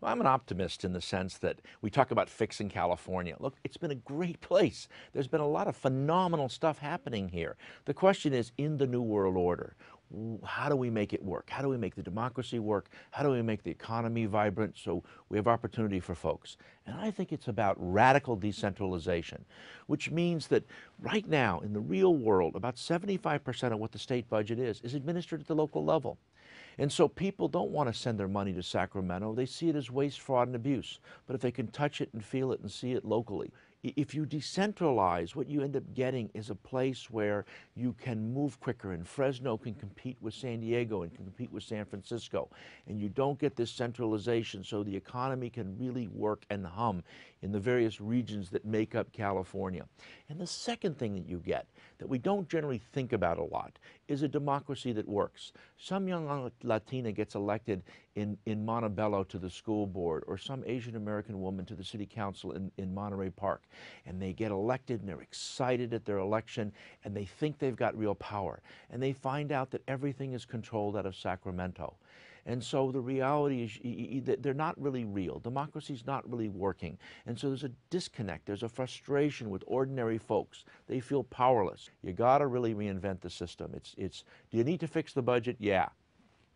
Well, I'm an optimist in the sense that we talk about fixing California. Look, it's been a great place. There's been a lot of phenomenal stuff happening here. The question is, in the New World Order, how do we make it work? How do we make the democracy work? How do we make the economy vibrant so we have opportunity for folks? And I think it's about radical decentralization, which means that right now in the real world, about 75% of what the state budget is administered at the local level. And so people don't want to send their money to Sacramento. They see it as waste, fraud, and abuse. But if they can touch it and feel it and see it locally, if you decentralize, what you end up getting is a place where you can move quicker, and Fresno can compete with San Diego and can compete with San Francisco. And you don't get this centralization, so the economy can really work and hum in the various regions that make up California. And the second thing that you get that we don't generally think about a lot is a democracy that works. Some young Latina gets elected in Montebello to the school board, or some Asian American woman to the city council in Monterey Park. And they get elected and they're excited at their election and they think they've got real power. And they find out that everything is controlled out of Sacramento. And so the reality is that they're not really real. Democracy's not really working. And so there's a disconnect. There's a frustration with ordinary folks. They feel powerless. You got to really reinvent the system. Do you need to fix the budget? Yeah.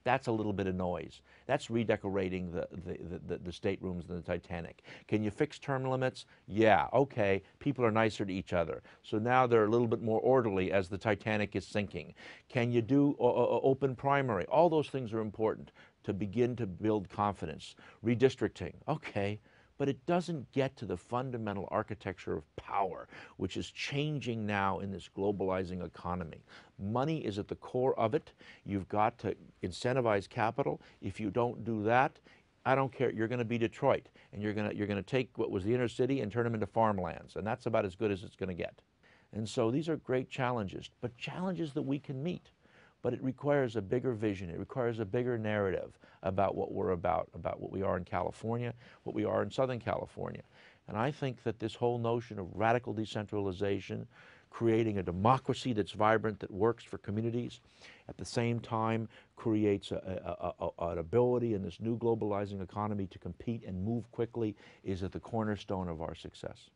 That's a little bit of noise. That's redecorating the staterooms in the Titanic. Can you fix term limits? Yeah, okay. People are nicer to each other. So now they're a little bit more orderly as the Titanic is sinking. Can you do open primary? All those things are important to begin to build confidence. Redistricting, okay. But it doesn't get to the fundamental architecture of power, which is changing now in this globalizing economy. Money is at the core of it. You've got to incentivize capital. If you don't do that, I don't care, you're going to be Detroit, and you're going to take what was the inner city and turn them into farmlands, and that's about as good as it's going to get. And so these are great challenges, but challenges that we can meet. But it requires a bigger vision. It requires a bigger narrative about what we're about what we are in California, what we are in Southern California. And I think that this whole notion of radical decentralization, creating a democracy that's vibrant, that works for communities, at the same time creates an ability in this new globalizing economy to compete and move quickly, is at the cornerstone of our success.